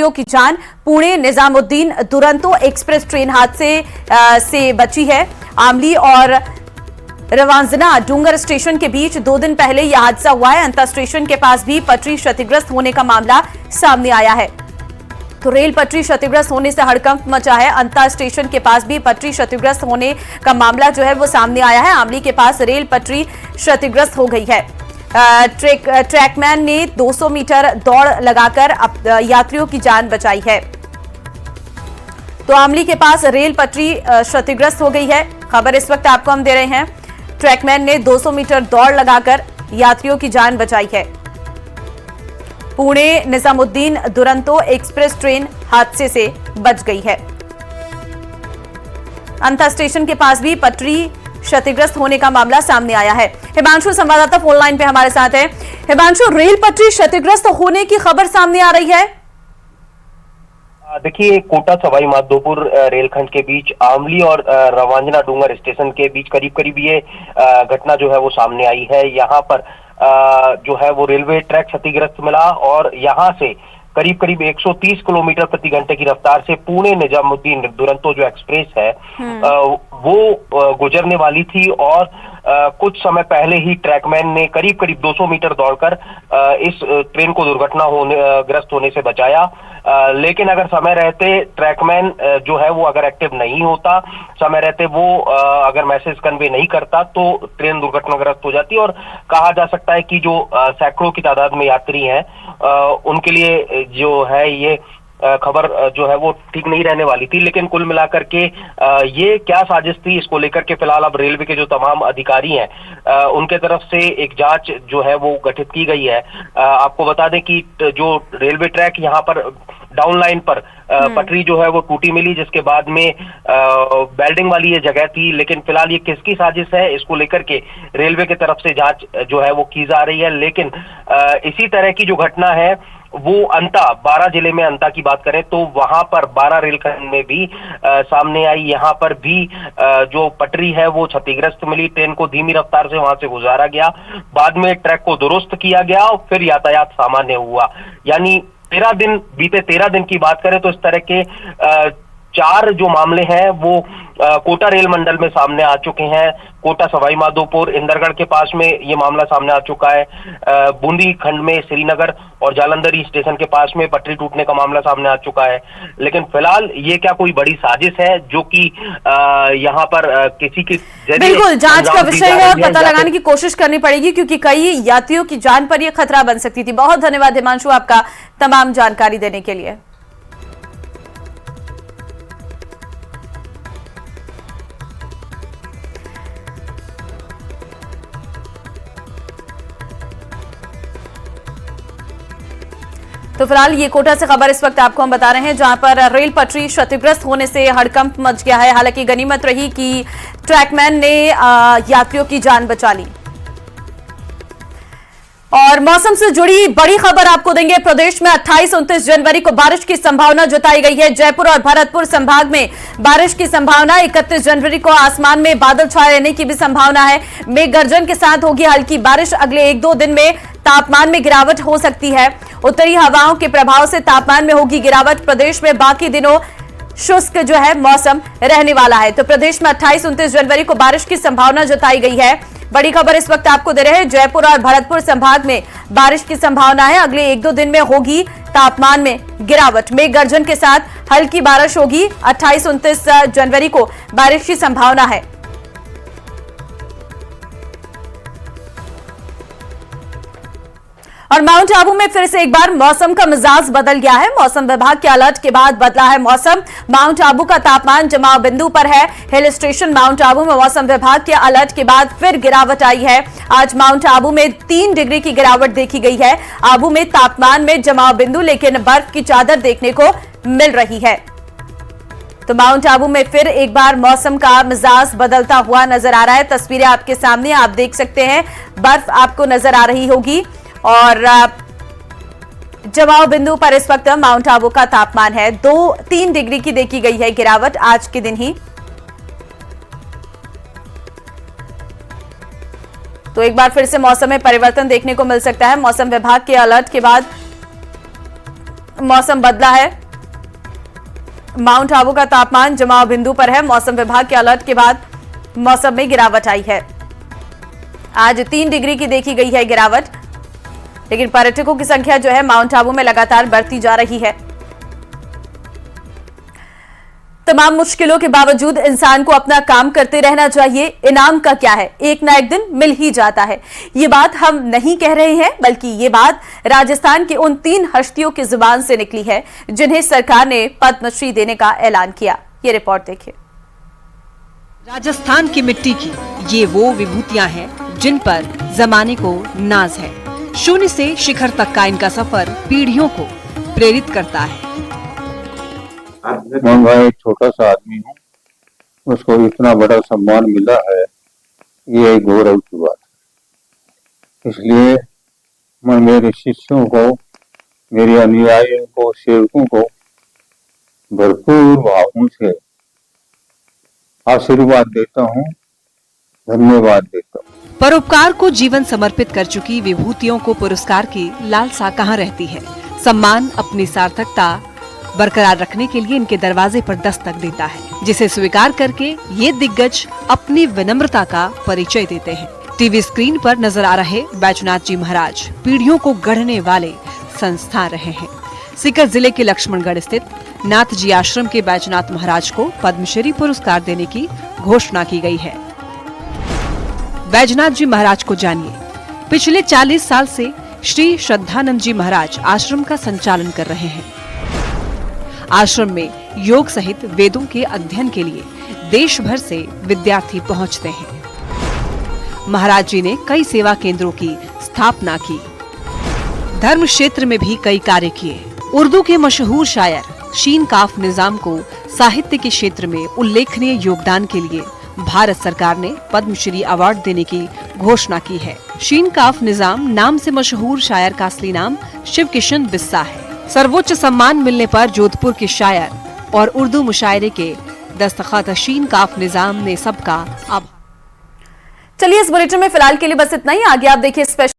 यात्रियों की जान। पुणे निजामुद्दीन दुरंतो एक्सप्रेस ट्रेन हादसे से बची है। आमली और रवांजना डूंगर स्टेशन के बीच 2 दिन पहले यह हादसा हुआ है। अंता स्टेशन के पास भी पटरी क्षतिग्रस्त होने का मामला सामने आया है। तो रेल पटरी क्षतिग्रस्त होने से हड़कंप मचा है। अंता स्टेशन के पास भी पटरी क्षतिग्रस्त होने का मामला जो है वो सामने आया है। आमली के पास रेल पटरी क्षतिग्रस्त हो गई है। ट्रैकमैन ने 200 मीटर दौड़ लगाकर यात्रियों की जान बचाई है। तो आमली के पास रेल पटरी क्षतिग्रस्त हो गई है। खबर इस वक्त आपको हम दे रहे हैं। ट्रैकमैन ने 200 मीटर दौड़ लगाकर यात्रियों की जान बचाई है। पुणे निजामुद्दीन दुरंतो एक्सप्रेस ट्रेन हादसे से बच गई है। अंता स्टेशन के पास भी पटरी क्षतिग्रस्त होने का मामला सामने आया है। हिमांशु संवाददाता फोन लाइन पे हमारे साथ है। हिमांशु, रेल पटरी क्षतिग्रस्त होने की खबर सामने आ रही है। देखिए, कोटा सवाई माधोपुर रेलखंड के बीच आमली और रवांजना डूंगर स्टेशन के बीच करीब करीब ये घटना जो है वो सामने आई है। यहाँ पर जो है वो रेलवे ट्रैक क्षतिग्रस्त मिला और यहाँ से करीब करीब 130 किलोमीटर प्रति घंटे की रफ्तार से पुणे निजामुद्दीन दुरंतो जो एक्सप्रेस है वो गुजरने वाली थी और कुछ समय पहले ही ट्रैकमैन ने करीब करीब 200 मीटर दौड़कर इस ट्रेन को दुर्घटना ग्रस्त होने से बचाया। लेकिन अगर समय रहते ट्रैकमैन जो है वो अगर एक्टिव नहीं होता, समय रहते वो अगर मैसेज कन्वे नहीं करता तो ट्रेन दुर्घटनाग्रस्त हो जाती और कहा जा सकता है कि जो सैकड़ों की तादाद में यात्री हैं उनके लिए जो है ये खबर जो है वो ठीक नहीं रहने वाली थी। लेकिन कुल मिलाकर के ये क्या साजिश थी, इसको लेकर के फिलहाल अब रेलवे के जो तमाम अधिकारी हैं उनके तरफ से एक जांच जो है वो गठित की गई है। आपको बता दें कि जो रेलवे ट्रैक यहाँ पर डाउन लाइन पर पटरी जो है वो टूटी मिली, जिसके बाद में बेल्डिंग वाली ये जगह थी। लेकिन फिलहाल ये किसकी साजिश है, इसको लेकर के रेलवे की तरफ से जांच जो है वो की जा रही है। लेकिन इसी तरह की जो घटना है वो अंता 12 जिले में, अंता की बात करें तो वहां पर 12 रेलखंड में भी सामने आई। यहाँ पर भी जो पटरी है वो क्षतिग्रस्त मिली। ट्रेन को धीमी रफ्तार से वहां से गुजारा गया, बाद में ट्रैक को दुरुस्त किया गया और फिर यातायात सामान्य हुआ। यानी 13 दिन बीते 13 दिन की बात करें तो इस तरह के 4 जो मामले हैं वो कोटा रेल मंडल में सामने आ चुके हैं। कोटा सवाई माधोपुर इंदरगढ़ के पास में ये मामला सामने आ चुका है। बूंदी खंड में श्रीनगर और जालंधरी स्टेशन के पास में पटरी टूटने का मामला सामने आ चुका है। लेकिन फिलहाल ये क्या कोई बड़ी साजिश है जो कि यहाँ पर किसी की बिल्कुल जांच का विषय है और पता लगाने की कोशिश करनी पड़ेगी, क्योंकि कई यात्रियों की जान पर यह खतरा बन सकती थी। बहुत धन्यवाद हिमांशु आपका तमाम जानकारी देने के लिए। तो फिलहाल ये कोटा से खबर इस वक्त आपको हम बता रहे हैं, जहां पर रेल पटरी क्षतिग्रस्त होने से हड़कंप मच गया है। हालांकि गनीमत रही कि ट्रैकमैन ने यात्रियों की जान बचा ली। और मौसम से जुड़ी बड़ी खबर आपको देंगे। प्रदेश में 28-29 जनवरी को बारिश की संभावना जताई गई है। जयपुर और भरतपुर संभाग में बारिश की संभावना। 31 जनवरी को आसमान में बादल छाए रहने की भी संभावना है। मेघ गर्जन के साथ होगी हल्की बारिश। अगले 1-2 दिन में तापमान में गिरावट हो सकती है। उत्तरी हवाओं के प्रभाव से तापमान में होगी गिरावट। प्रदेश में बाकी दिनों शुष्क जो है मौसम रहने वाला है। तो प्रदेश में 28-29 जनवरी को बारिश की संभावना जताई गई है। बड़ी खबर इस वक्त आपको दे रहे हैं। जयपुर और भरतपुर संभाग में बारिश की संभावना है। अगले 1-2 दिन में होगी तापमान में गिरावट। मेघ गर्जन के साथ हल्की बारिश होगी। 28-29 जनवरी को बारिश की संभावना है। और माउंट आबू में फिर से एक बार मौसम का मिजाज बदल गया है। मौसम विभाग के अलर्ट के बाद बदला है मौसम। माउंट आबू का तापमान जमाव बिंदु पर है। हिल स्टेशन माउंट आबू में मौसम विभाग के अलर्ट के बाद फिर गिरावट आई है। आज माउंट आबू में 3 डिग्री की गिरावट देखी गई है। आबू में तापमान में जमाव बिंदु, लेकिन बर्फ की चादर देखने को मिल रही है। तो माउंट आबू में फिर एक बार मौसम का मिजाज बदलता हुआ नजर आ रहा है। तस्वीरें आपके सामने आप देख सकते हैं। बर्फ आपको नजर आ रही होगी और जमाव बिंदु पर इस वक्त माउंट आबू का तापमान है 2-3 डिग्री की देखी गई है गिरावट आज के दिन ही। तो एक बार फिर से मौसम में परिवर्तन देखने को मिल सकता है। मौसम विभाग के अलर्ट के बाद मौसम बदला है। माउंट आबू का तापमान जमाव बिंदु पर है। मौसम विभाग के अलर्ट के बाद मौसम में गिरावट आई है। आज 3 डिग्री की देखी गई है गिरावट, लेकिन पर्यटकों की संख्या जो है माउंट आबू में लगातार बढ़ती जा रही है। तमाम मुश्किलों के बावजूद इंसान को अपना काम करते रहना चाहिए। इनाम का क्या है, एक ना एक दिन मिल ही जाता है। ये बात हम नहीं कह रहे हैं, बल्कि ये बात राजस्थान के उन 3 हस्तियों की जुबान से निकली है जिन्हें सरकार ने पद्मश्री देने का ऐलान किया। ये रिपोर्ट देखिए। राजस्थान की मिट्टी की ये वो विभूतियां हैं जिन पर जमाने को नाज है। शून्य से शिखर तक का इनका सफर पीढ़ियों को प्रेरित करता है। मैं एक छोटा सा आदमी हूँ, उसको इतना बड़ा सम्मान मिला है, ये एक गौरव की बात है। इसलिए मैं मेरे शिष्यों को, मेरे अनुयायियों को, सेवकों को भरपूर भावों से आशीर्वाद देता हूँ, धन्यवाद देता हूँ। परोपकार को जीवन समर्पित कर चुकी विभूतियों को पुरस्कार की लालसा कहाँ रहती है। सम्मान अपनी सार्थकता बरकरार रखने के लिए इनके दरवाजे पर दस्तक देता है, जिसे स्वीकार करके ये दिग्गज अपनी विनम्रता का परिचय देते हैं। टीवी स्क्रीन पर नजर आ रहे बैजनाथ जी महाराज पीढ़ियों को गढ़ने वाले संस्थान रहे हैं। सीकर जिले के लक्ष्मणगढ़ स्थित नाथ जी आश्रम के बैजनाथ महाराज को पद्मश्री पुरस्कार देने की घोषणा की गई है। बैजनाथ जी महाराज को जानिए। पिछले 40 साल से श्री श्रद्धानंद जी महाराज आश्रम का संचालन कर रहे हैं। आश्रम में योग सहित वेदों के अध्ययन के लिए देश भर से विद्यार्थी पहुंचते हैं। महाराज जी ने कई सेवा केंद्रों की स्थापना की, धर्म क्षेत्र में भी कई कार्य किए। उर्दू के मशहूर शायर शीन काफ निजाम को साहित्य के क्षेत्र में उल्लेखनीय योगदान के लिए भारत सरकार ने पद्मश्री अवार्ड देने की घोषणा की है। शीन काफ निजाम नाम से मशहूर शायर का असली नाम शिव किशन बिस्सा है। सर्वोच्च सम्मान मिलने पर जोधपुर के शायर और उर्दू मुशायरे के दस्तखत शीन काफ निजाम ने सबका आभार। चलिए, इस बुलेटिन में फिलहाल के लिए बस इतना ही। आगे आप देखिए स्पेशल